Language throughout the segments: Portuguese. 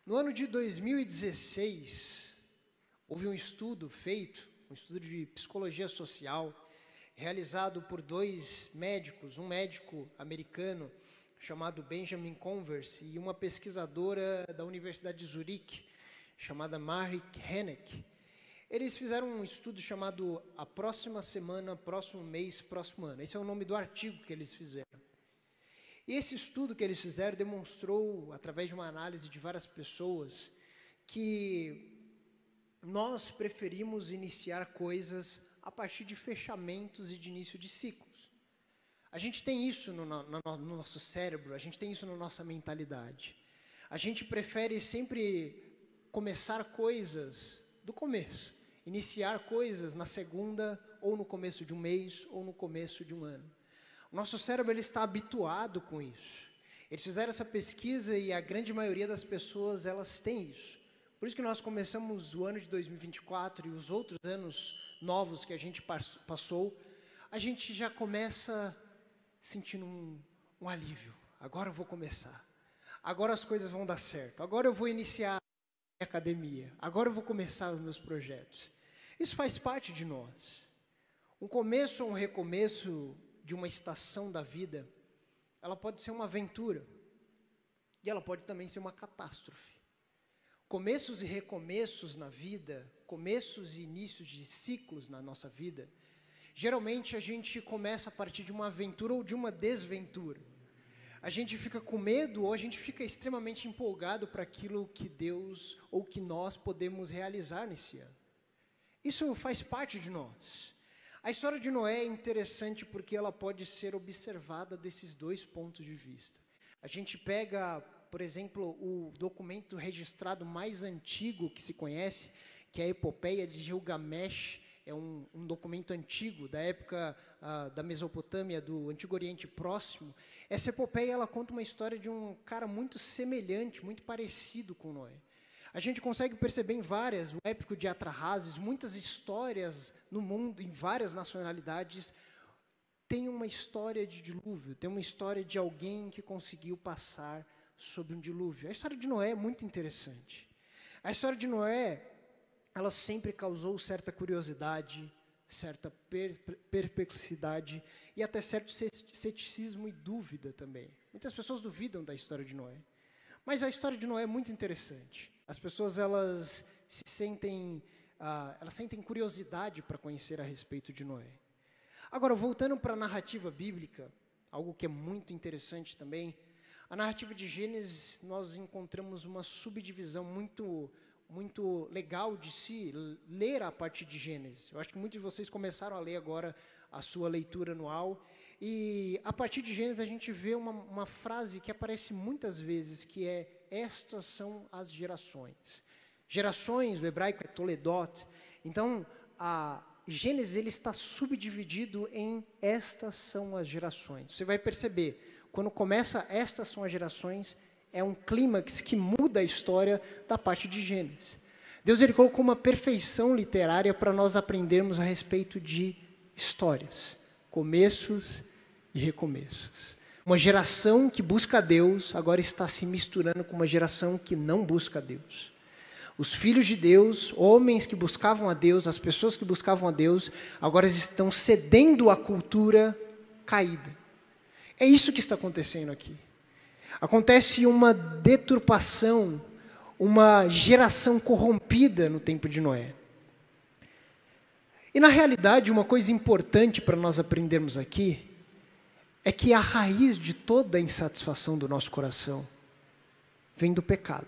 No ano de 2016, houve um estudo feito, um estudo de psicologia social, realizado por dois médicos, um médico americano chamado Benjamin Converse e uma pesquisadora da Universidade de Zurique, chamada Marie Henneck. Eles fizeram um estudo chamado A Próxima Semana, Próximo Mês, Próximo Ano. Esse é o nome do artigo que eles fizeram. E esse estudo que eles fizeram demonstrou, através de uma análise de várias pessoas, que nós preferimos iniciar coisas a partir de fechamentos e de início de ciclos. A gente tem isso no nosso cérebro, a gente tem isso na nossa mentalidade. A gente prefere sempre começar coisas do começo, iniciar coisas na segunda, ou no começo de um mês, ou no começo de um ano. O nosso cérebro ele está habituado com isso. Eles fizeram essa pesquisa e a grande maioria das pessoas, elas têm isso. Por isso que nós começamos o ano de 2024 e os outros anos novos que a gente passou, a gente já começa sentindo um alívio. Agora eu vou começar. Agora as coisas vão dar certo. Agora eu vou iniciar a academia. Agora eu vou começar os meus projetos. Isso faz parte de nós. Um começo ou um recomeço de uma estação da vida, ela pode ser uma aventura e ela pode também ser uma catástrofe. Começos e recomeços na vida, começos e inícios de ciclos na nossa vida, geralmente a gente começa a partir de uma aventura ou de uma desventura. A gente fica com medo ou a gente fica extremamente empolgado para aquilo que Deus ou que nós podemos realizar nesse ano. Isso faz parte de nós. A história de Noé é interessante porque ela pode ser observada desses dois pontos de vista. A gente pega, por exemplo, o documento registrado mais antigo que se conhece, que é a Epopeia de Gilgamesh, é um documento antigo, da época da Mesopotâmia, do Antigo Oriente Próximo. Essa epopeia ela conta uma história de um cara muito semelhante, muito parecido com Noé. A gente consegue perceber em várias, o épico de Atrahasis, muitas histórias no mundo, em várias nacionalidades, tem uma história de dilúvio, tem uma história de alguém que conseguiu passar sobre um dilúvio. A história de Noé é muito interessante. A história de Noé, ela sempre causou certa curiosidade, certa perplexidade e até certo ceticismo e dúvida também. Muitas pessoas duvidam da história de Noé. Mas a história de Noé é muito interessante. As pessoas elas sentem curiosidade para conhecer a respeito de Noé. Agora, voltando para a narrativa bíblica, algo que é muito interessante também, a narrativa de Gênesis, nós encontramos uma subdivisão muito legal de se ler a partir de Gênesis. Eu acho que muitos de vocês começaram a ler agora a sua leitura anual, e a partir de Gênesis a gente vê uma frase que aparece muitas vezes, que é: estas são as gerações. Gerações, o hebraico é Toledot. Então, a Gênesis ele está subdividido em estas são as gerações. Você vai perceber, quando começa estas são as gerações, é um clímax que muda a história da parte de Gênesis. Deus ele colocou uma perfeição literária para nós aprendermos a respeito de histórias, começos e recomeços. Uma geração que busca Deus agora está se misturando com uma geração que não busca Deus. Os filhos de Deus, homens que buscavam a Deus, as pessoas que buscavam a Deus, agora estão cedendo à cultura caída. É isso que está acontecendo aqui. Acontece uma deturpação, uma geração corrompida no tempo de Noé. E na realidade, uma coisa importante para nós aprendermos aqui, é que a raiz de toda a insatisfação do nosso coração vem do pecado.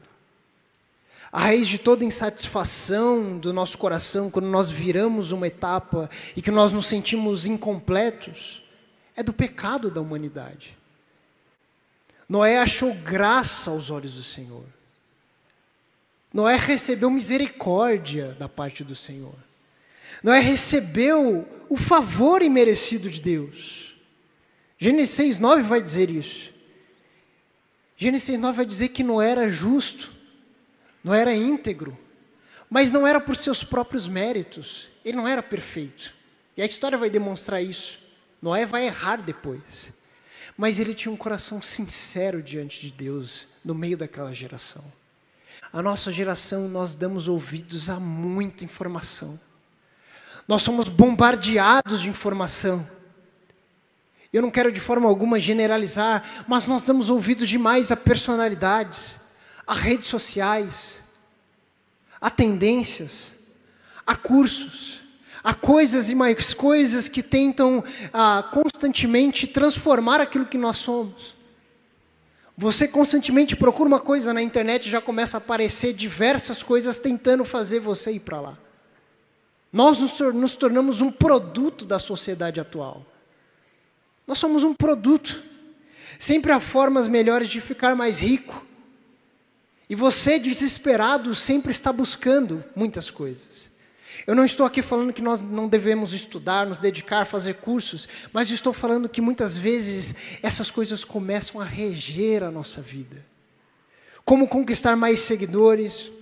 A raiz de toda a insatisfação do nosso coração, quando nós viramos uma etapa e que nós nos sentimos incompletos, é do pecado da humanidade. Noé achou graça aos olhos do Senhor. Noé recebeu misericórdia da parte do Senhor. Noé recebeu o favor imerecido de Deus. Gênesis 6:9 vai dizer isso. Gênesis 6:9 vai dizer que Noé era justo, Noé era íntegro, mas não era por seus próprios méritos, ele não era perfeito. E a história vai demonstrar isso. Noé vai errar depois, mas ele tinha um coração sincero diante de Deus, no meio daquela geração. A nossa geração, nós damos ouvidos a muita informação. Nós somos bombardeados de informação. Eu não quero de forma alguma generalizar, mas nós damos ouvidos demais a personalidades, a redes sociais, a tendências, a cursos, a coisas e mais coisas que tentam constantemente transformar aquilo que nós somos. Você constantemente procura uma coisa na internet e já começa a aparecer diversas coisas tentando fazer você ir para lá. Nós nos tornamos um produto da sociedade atual. Nós somos um produto. Sempre há formas melhores de ficar mais rico. E você, desesperado, sempre está buscando muitas coisas. Eu não estou aqui falando que nós não devemos estudar, nos dedicar, fazer cursos, mas estou falando que muitas vezes essas coisas começam a reger a nossa vida. Como conquistar mais seguidores.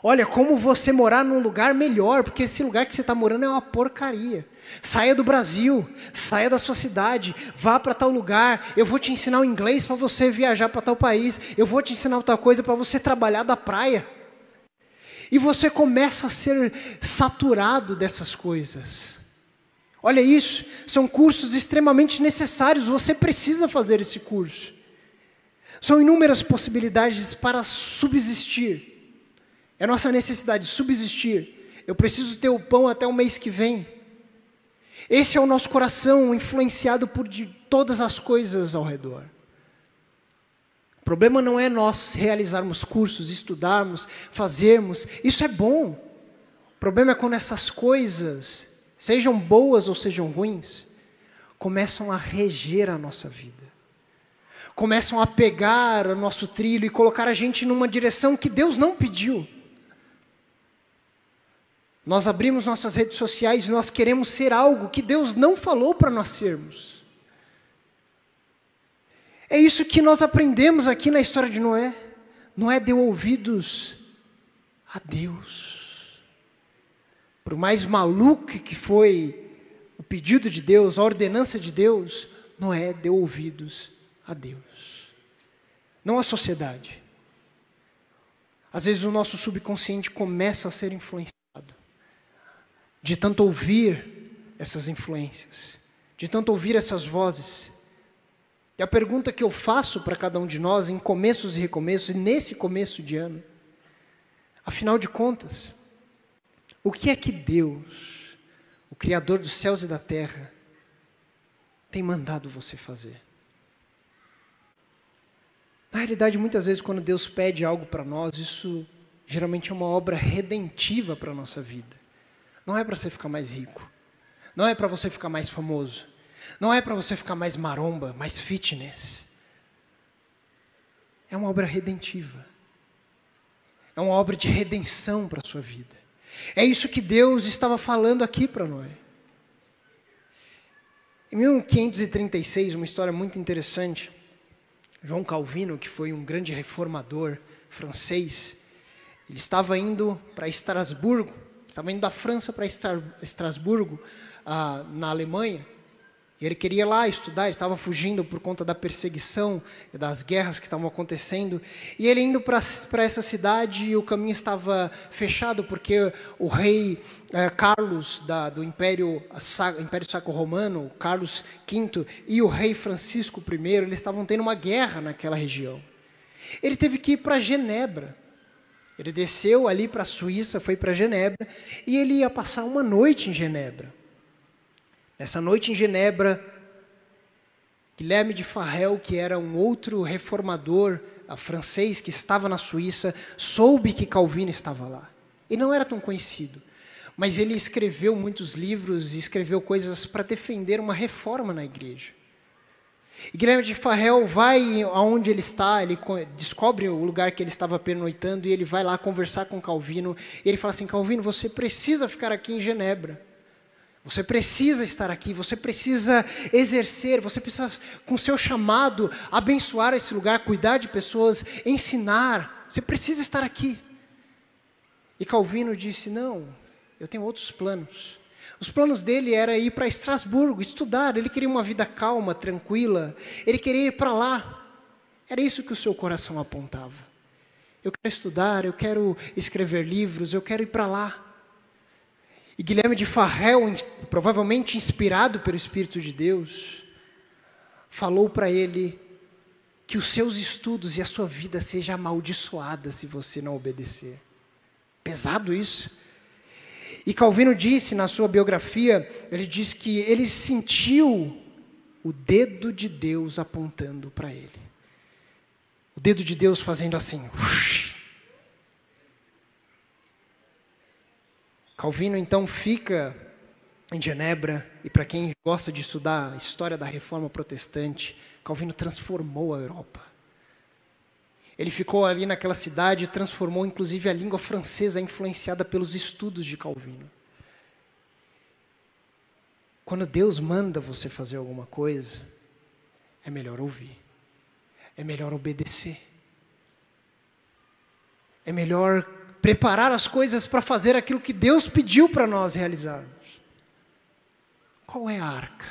Olha, como você morar num lugar melhor, porque esse lugar que você está morando é uma porcaria. Saia do Brasil, saia da sua cidade, vá para tal lugar, eu vou te ensinar o inglês para você viajar para tal país, eu vou te ensinar tal coisa para você trabalhar da praia. E você começa a ser saturado dessas coisas. Olha isso, são cursos extremamente necessários, você precisa fazer esse curso. São inúmeras possibilidades para subsistir. É nossa necessidade de subsistir. Eu preciso ter o pão até o mês que vem. Esse é o nosso coração influenciado por todas as coisas ao redor. O problema não é nós realizarmos cursos, estudarmos, fazermos. Isso é bom. O problema é quando essas coisas, sejam boas ou sejam ruins, começam a reger a nossa vida. Começam a pegar o nosso trilho e colocar a gente numa direção que Deus não pediu. Nós abrimos nossas redes sociais e nós queremos ser algo que Deus não falou para nós sermos. É isso que nós aprendemos aqui na história de Noé. Noé deu ouvidos a Deus. Por mais maluco que foi o pedido de Deus, a ordenança de Deus, Noé deu ouvidos a Deus. Não à sociedade. Às vezes o nosso subconsciente começa a ser influenciado. De tanto ouvir essas influências, de tanto ouvir essas vozes. E a pergunta que eu faço para cada um de nós, em começos e recomeços, e nesse começo de ano, afinal de contas, o que é que Deus, o Criador dos céus e da terra, tem mandado você fazer? Na realidade, muitas vezes, quando Deus pede algo para nós, isso geralmente é uma obra redentiva para a nossa vida. Não é para você ficar mais rico. Não é para você ficar mais famoso. Não é para você ficar mais maromba, mais fitness. É uma obra redentiva. É uma obra de redenção para a sua vida. É isso que Deus estava falando aqui para Noé. Em 1536, uma história muito interessante, João Calvino, que foi um grande reformador francês, ele estava indo para Estrasburgo, estava indo da França para Estrasburgo, na Alemanha, e ele queria lá estudar, ele estava fugindo por conta da perseguição, das guerras que estavam acontecendo, e ele indo para essa cidade, o caminho estava fechado, porque o rei Carlos, do Império Sacro-Romano, Carlos V, e o rei Francisco I, eles estavam tendo uma guerra naquela região. Ele teve que ir para Genebra. Ele desceu ali para a Suíça, foi para Genebra, e ele ia passar uma noite em Genebra. Nessa noite em Genebra, Guilherme de Farel, que era um outro reformador francês que estava na Suíça, soube que Calvino estava lá. Ele não era tão conhecido, mas ele escreveu muitos livros e escreveu coisas para defender uma reforma na igreja. E Guilherme de Farel vai aonde ele está, ele descobre o lugar que ele estava pernoitando e ele vai lá conversar com Calvino. E ele fala assim: Calvino, você precisa ficar aqui em Genebra. Você precisa estar aqui, você precisa exercer, você precisa, com seu chamado, abençoar esse lugar, cuidar de pessoas, ensinar. Você precisa estar aqui. E Calvino disse: não, eu tenho outros planos. Os planos dele era ir para Estrasburgo, estudar. Ele queria uma vida calma, tranquila. Ele queria ir para lá. Era isso que o seu coração apontava. Eu quero estudar, eu quero escrever livros, eu quero ir para lá. E Guilherme de Farrell, provavelmente inspirado pelo Espírito de Deus, falou para ele que os seus estudos e a sua vida seja amaldiçoada se você não obedecer. Pesado isso. E Calvino disse na sua biografia, ele diz que ele sentiu o dedo de Deus apontando para ele. O dedo de Deus fazendo assim. Calvino então fica em Genebra, e para quem gosta de estudar a história da Reforma Protestante, Calvino transformou a Europa. Ele ficou ali naquela cidade e transformou inclusive a língua francesa influenciada pelos estudos de Calvino. Quando Deus manda você fazer alguma coisa, é melhor ouvir, é melhor obedecer, é melhor preparar as coisas para fazer aquilo que Deus pediu para nós realizarmos. Qual é a arca?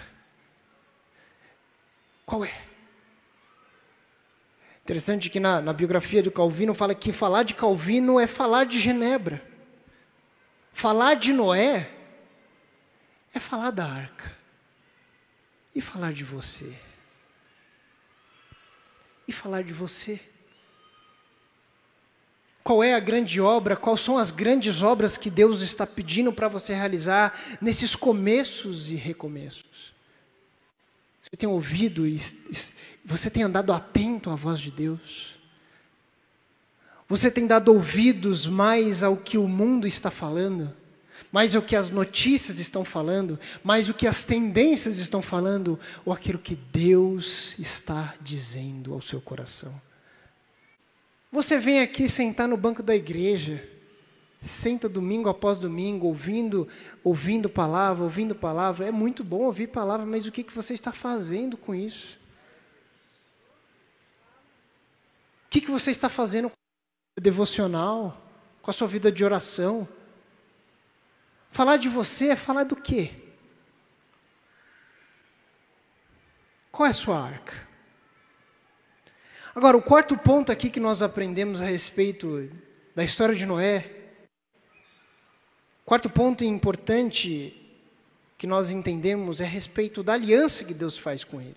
Qual é? Interessante que na biografia de Calvino fala que falar de Calvino é falar de Genebra. Falar de Noé é falar da arca. E falar de você? E falar de você? Qual é a grande obra? Quais são as grandes obras que Deus está pedindo para você realizar nesses começos e recomeços? Você tem ouvido e você tem andado atento à voz de Deus? Você tem dado ouvidos mais ao que o mundo está falando? Mais ao que as notícias estão falando? Mais o que as tendências estão falando? Ou aquilo que Deus está dizendo ao seu coração? Você vem aqui sentar no banco da igreja, senta domingo após domingo, ouvindo palavra, é muito bom ouvir palavra, mas o que você está fazendo com isso? O que você está fazendo com a vida devocional, com a sua vida de oração? Falar de você é falar do quê? Qual é a sua arca? Agora, o quarto ponto aqui que nós aprendemos a respeito da história de Noé, quarto ponto importante que nós entendemos é a respeito da aliança que Deus faz com ele.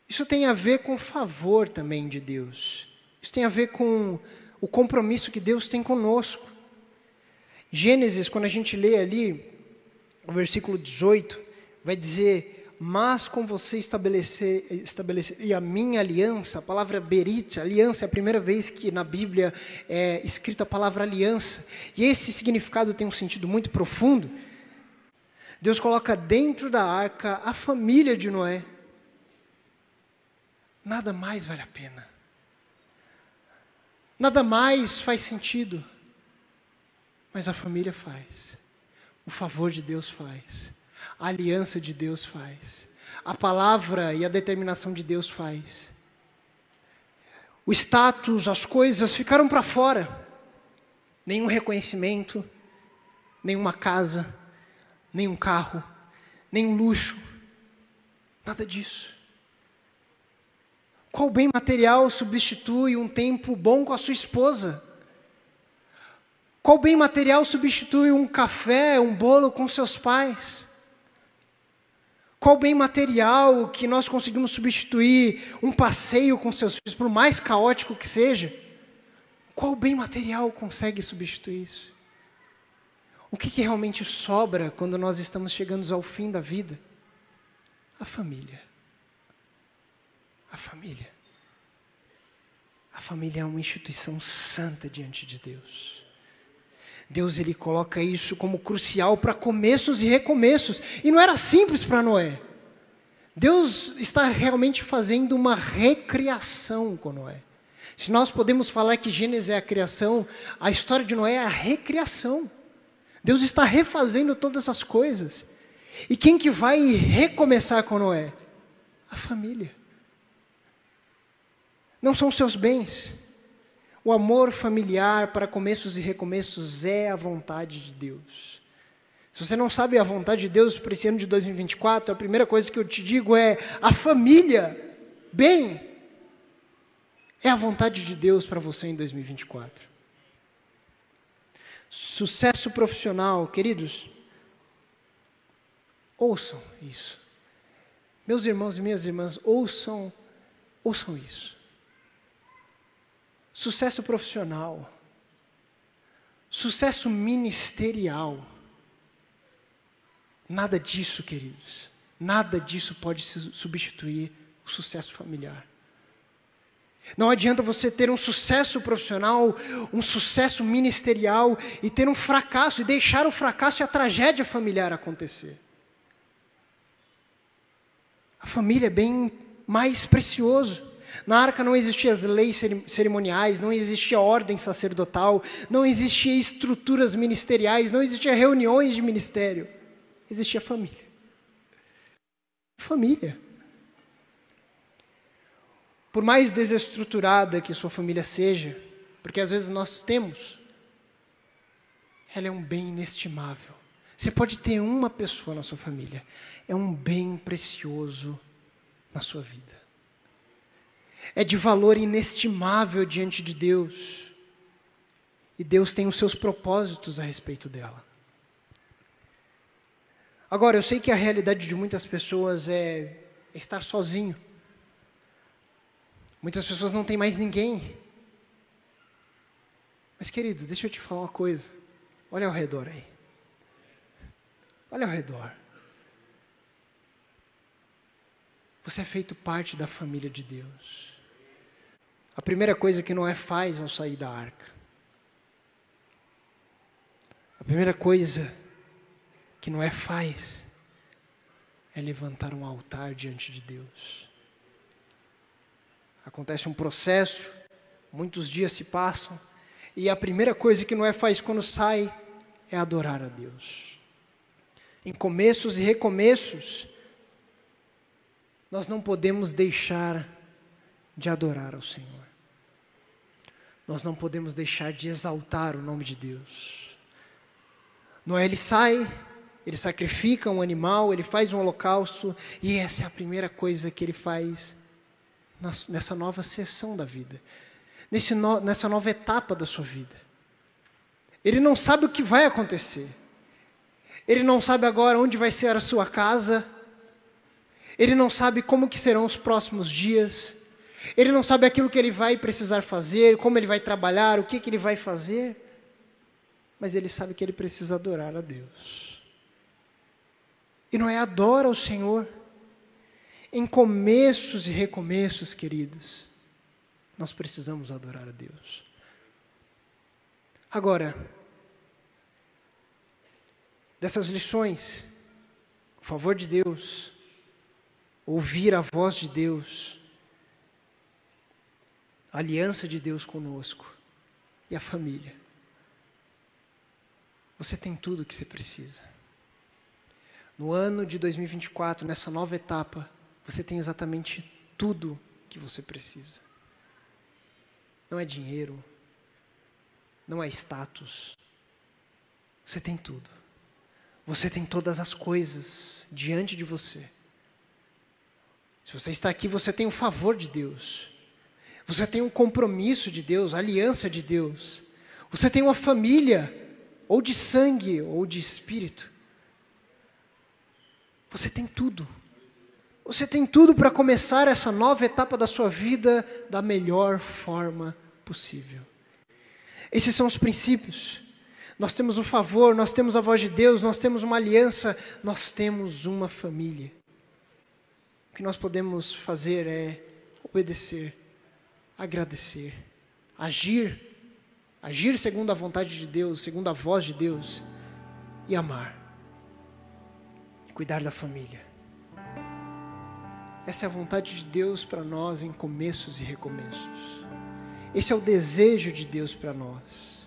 Isso tem a ver com o favor também de Deus. Isso tem a ver com o compromisso que Deus tem conosco. Gênesis, quando a gente lê ali, o versículo 18, vai dizer: mas com você estabeleceria a minha aliança. A palavra berit, aliança, é a primeira vez que na Bíblia é escrita a palavra aliança. E esse significado tem um sentido muito profundo. Deus coloca dentro da arca a família de Noé. Nada mais vale a pena. Nada mais faz sentido. Mas a família faz. O favor de Deus faz. A aliança de Deus faz. A palavra e a determinação de Deus faz. O status, as coisas ficaram para fora. Nenhum reconhecimento, nenhuma casa, nenhum carro, nenhum luxo. Nada disso. Qual bem material substitui um tempo bom com a sua esposa? Qual bem material substitui um café, um bolo com seus pais? Qual bem material que nós conseguimos substituir um passeio com seus filhos, por mais caótico que seja? Qual bem material consegue substituir isso? O que realmente sobra quando nós estamos chegando ao fim da vida? A família. A família. A família é uma instituição santa diante de Deus. Deus, ele coloca isso como crucial para começos e recomeços. E não era simples para Noé. Deus está realmente fazendo uma recriação com Noé. Se nós podemos falar que Gênesis é a criação, a história de Noé é a recriação. Deus está refazendo todas as coisas. E quem que vai recomeçar com Noé? A família. Não são seus bens. O amor familiar para começos e recomeços é a vontade de Deus. Se você não sabe a vontade de Deus para esse ano de 2024, a primeira coisa que eu te digo é: a família, bem, É a vontade de Deus para você em 2024. Sucesso profissional, queridos, ouçam isso. Meus irmãos e minhas irmãs, ouçam isso. Sucesso profissional, sucesso ministerial, nada disso, queridos, nada disso pode substituir o sucesso familiar. Não adianta você ter um sucesso profissional, um sucesso ministerial e ter um fracasso, e deixar o fracasso e a tragédia familiar acontecer. A família é bem mais precioso. Na arca não existiam as leis cerimoniais, não existia ordem sacerdotal, não existia estruturas ministeriais, não existia reuniões de ministério. Existia família. Família. Por mais desestruturada que sua família seja, porque às vezes nós temos, ela é um bem inestimável. Você pode ter uma pessoa na sua família, é um bem precioso na sua vida. É de valor inestimável diante de Deus. E Deus tem os seus propósitos a respeito dela. Agora, eu sei que a realidade de muitas pessoas é estar sozinho. Muitas pessoas não têm mais ninguém. Mas, querido, deixa eu te falar uma coisa. Olha ao redor aí. Olha ao redor. Você é feito parte da família de Deus. A primeira coisa que Noé faz ao sair da arca. A primeira coisa que Noé faz é levantar um altar diante de Deus. Acontece um processo, muitos dias se passam, e a primeira coisa que Noé faz quando sai é adorar a Deus. Em começos e recomeços, nós não podemos deixar de adorar ao Senhor. Nós não podemos deixar de exaltar o nome de Deus. Noé, ele sai, ele sacrifica um animal, ele faz um holocausto, e essa é a primeira coisa que ele faz nessa nova sessão da vida, nessa nova etapa da sua vida. Ele não sabe o que vai acontecer. Ele não sabe agora onde vai ser a sua casa. Ele não sabe como que serão os próximos dias. Ele não sabe aquilo que ele vai precisar fazer, como ele vai trabalhar, o que ele vai fazer. Mas ele sabe que ele precisa adorar a Deus. E Noé adora o Senhor. Em começos e recomeços, queridos, nós precisamos adorar a Deus. Agora, dessas lições, o favor de Deus, ouvir a voz de Deus, a aliança de Deus conosco e a família. Você tem tudo o que você precisa. No ano de 2024, nessa nova etapa, você tem exatamente tudo que você precisa. Não é dinheiro, não é status. Você tem tudo. Você tem todas as coisas diante de você. Se você está aqui, você tem o favor de Deus. Você tem um compromisso de Deus, a aliança de Deus. Você tem uma família, ou de sangue, ou de espírito. Você tem tudo. Você tem tudo para começar essa nova etapa da sua vida da melhor forma possível. Esses são os princípios. Nós temos o favor, nós temos a voz de Deus, nós temos uma aliança, nós temos uma família. O que nós podemos fazer é obedecer, agradecer, agir segundo a vontade de Deus, segundo a voz de Deus, e amar, cuidar da família. Essa é a vontade de Deus para nós em começos e recomeços. Esse é o desejo de Deus para nós.